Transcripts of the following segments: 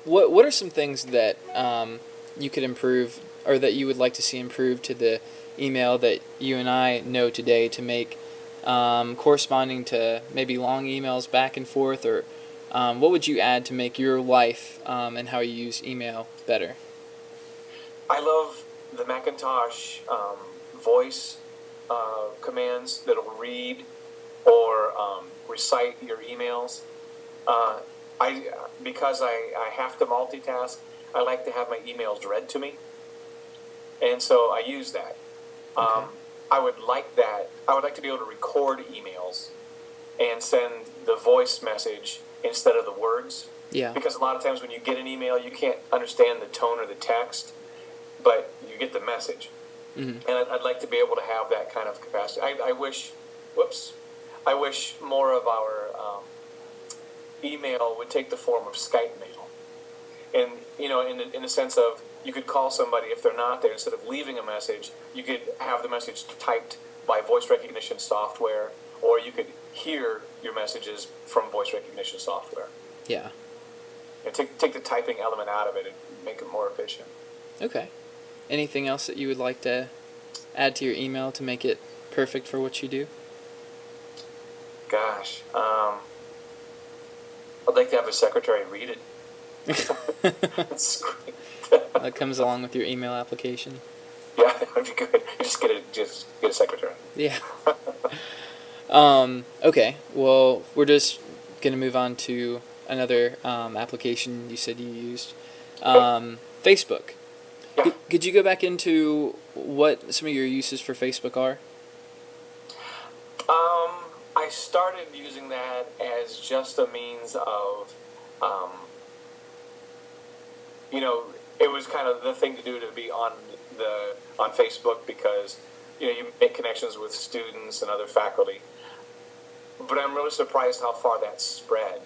what are some things that you could improve, or that you would like to see improved to the email that you and I know today to make corresponding to maybe long emails back and forth, or what would you add to make your life and how you use email better? I love the Macintosh voice commands that'll read or recite your emails. Uh, because I have to multitask, I like to have my emails read to me, and so I use that. Okay. Um, I would like that. I would like to be able to record emails and send the voice message instead of the words. Yeah. Because a lot of times when you get an email, you can't understand the tone or the text, but you get the message. Mm-hmm. And I'd like to be able to have that kind of capacity. I wish, I wish more of our email would take the form of Skype mail. And, in the sense of, you could call somebody if they're not there. Instead of leaving a message, you could have the message typed by voice recognition software, or you could hear your messages from voice recognition software. Yeah. And take the typing element out of it and make it more efficient. Okay. Anything else that you would like to add to your email to make it perfect for what you do? Gosh, I'd like to have a secretary read it. That's great. That comes along with your email application. Yeah, that would be good. Just get a secretary. Yeah. Okay. Well, we're just gonna move on to another application you said you used. Facebook. Yeah. Could you go back into what some of your uses for Facebook are? I started using that as just a means of, it was kind of the thing to do to be on Facebook because you make connections with students and other faculty. But I'm really surprised how far that's spread.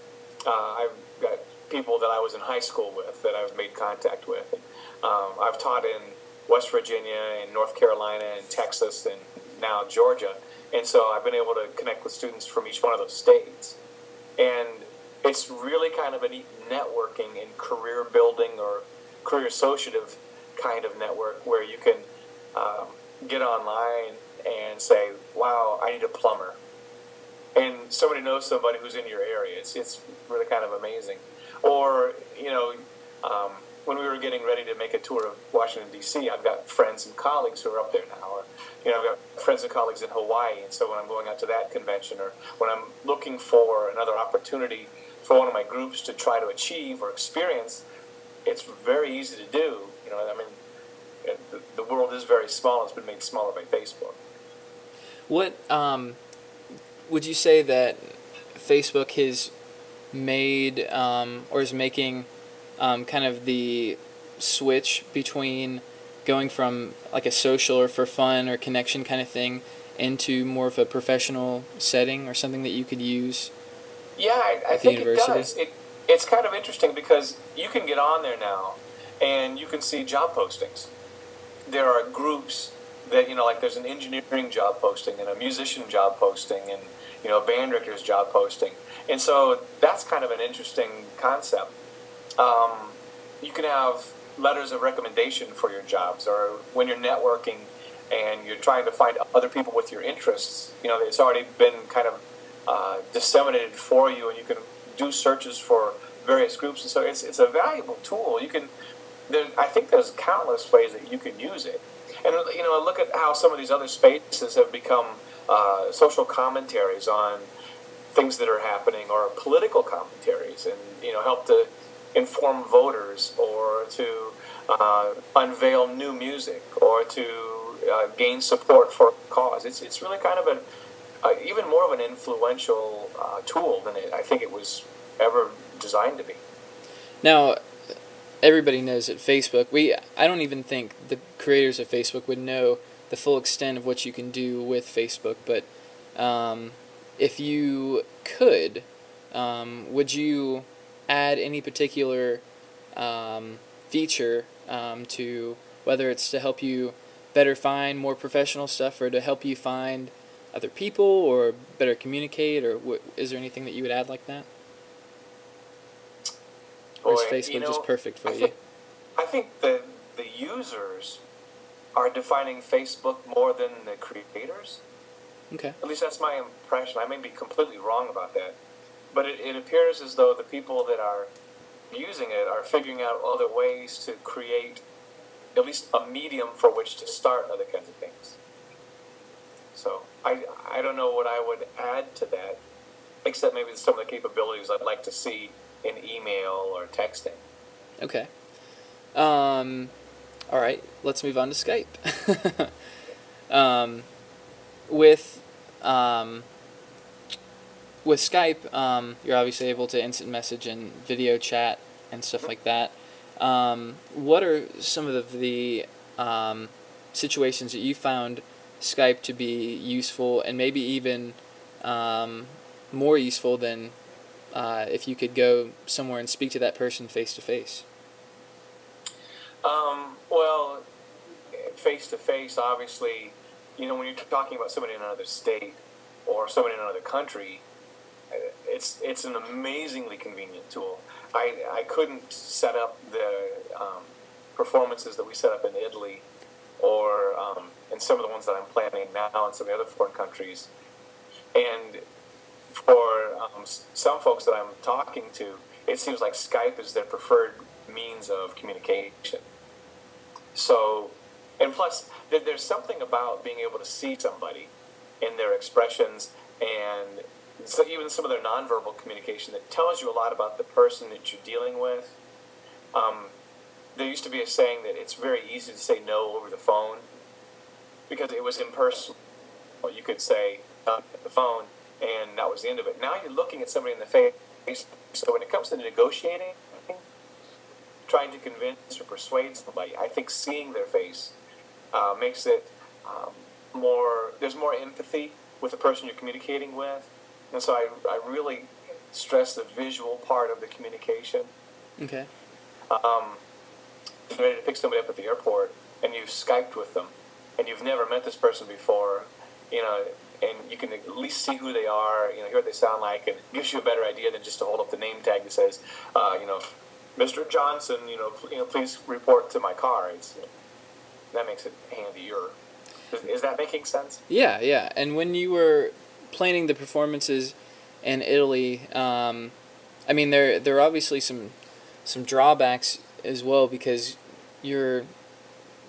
I've got people that I was in high school with that I've made contact with. I've taught in West Virginia and North Carolina and Texas and now Georgia. And so I've been able to connect with students from each one of those states. And it's really kind of a neat networking and career building or career associative kind of network where you can get online and say, wow, I need a plumber. And somebody knows somebody who's in your area. It's really kind of amazing. Or, when we were getting ready to make a tour of Washington, D.C., I've got friends and colleagues who are up there now. Or, I've got friends and colleagues in Hawaii. And so when I'm going out to that convention or when I'm looking for another opportunity for one of my groups to try to achieve or experience, it's very easy to do. The world is very small. It's been made smaller by Facebook. What would you say that Facebook has made or is making kind of the switch between going from like a social or for fun or connection kind of thing into more of a professional setting or something that you could use? Yeah, I think it does. It's kind of interesting because you can get on there now and you can see job postings. There are groups that, like there's an engineering job posting and a musician job posting and, a band director's job posting. And so that's kind of an interesting concept. You can have letters of recommendation for your jobs, or when you're networking and you're trying to find other people with your interests, it's already been kind of disseminated for you, and you can do searches for various groups. And so it's a valuable tool. I think there's countless ways that you can use it. And, look at how some of these other spaces have become social commentaries on things that are happening, or political commentaries, and, help to inform voters, or to unveil new music, or to gain support for a cause. It's really kind of even more of an influential tool than I think it was ever designed to be. Now, everybody knows that Facebook, I don't even think the creators of Facebook would know the full extent of what you can do with Facebook, but if you could, would you add any particular feature to, whether it's to help you better find more professional stuff or to help you find other people or better communicate, or is there anything that you would add like that? Or is Facebook just perfect for you? I think the users are defining Facebook more than the creators. Okay. At least that's my impression. I may be completely wrong about that. But it appears as though the people that are using it are figuring out other ways to create at least a medium for which to start other kinds of things. So I don't know what I would add to that, except maybe some of the capabilities I'd like to see in email or texting. Okay. All right, let's move on to Skype. With Skype, you're obviously able to instant message and video chat and stuff like that. What are some of the situations that you found Skype to be useful, and maybe even more useful than if you could go somewhere and speak to that person face to face? Well, face to face, obviously, when you're talking about somebody in another state or somebody in another country, it's an amazingly convenient tool. I couldn't set up the performances that we set up in Italy or in some of the ones that I'm planning now in some of the other foreign countries. And for some folks that I'm talking to, it seems like Skype is their preferred means of communication. So, and plus, there's something about being able to see somebody in their expressions and so even some of their nonverbal communication that tells you a lot about the person that you're dealing with. There used to be a saying that it's very easy to say no over the phone because it was impersonal. You could say the phone, and that was the end of it. Now you're looking at somebody in the face. So when it comes to negotiating, trying to convince or persuade somebody, I think seeing their face makes it more. There's more empathy with the person you're communicating with. And so I really stress the visual part of the communication. Okay. If you're ready to pick somebody up at the airport and you've Skyped with them and you've never met this person before, and you can at least see who they are, hear what they sound like, and it gives you a better idea than just to hold up the name tag that says, Mr. Johnson, please report to my car. That makes it handier. Is that making sense? Yeah. And when you were planning the performances in Italy, there are obviously some drawbacks as well because you're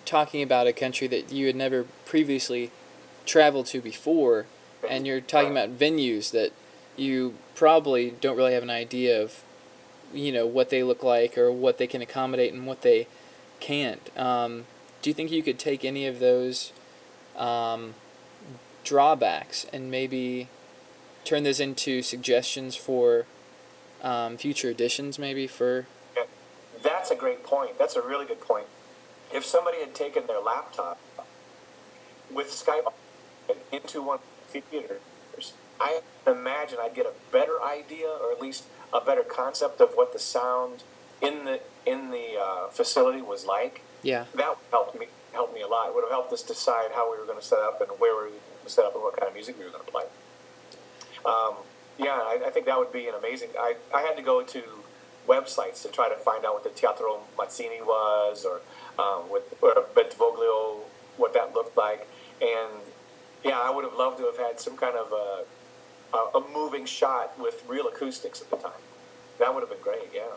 talking about a country that you had never previously traveled to before, and you're talking about venues that you probably don't really have an idea of, what they look like or what they can accommodate and what they can't. Do you think you could take any of those drawbacks and maybe turn those into suggestions for future editions, maybe for... That's a great point. That's a really good point. If somebody had taken their laptop with Skype into one of the theaters, I imagine I'd get a better idea, or at least a better concept of what the sound in the facility was like. Yeah. That would help me a lot. It would have helped us decide how we were going to set up and where we were going to set up and what kind of music we were going to play. I think that would be an amazing... I had to go to websites to try to find out what the Teatro Mazzini was or Bentivoglio, what that looked like. And, I would have loved to have had some kind of a moving shot with real acoustics at the time. That would have been great, yeah.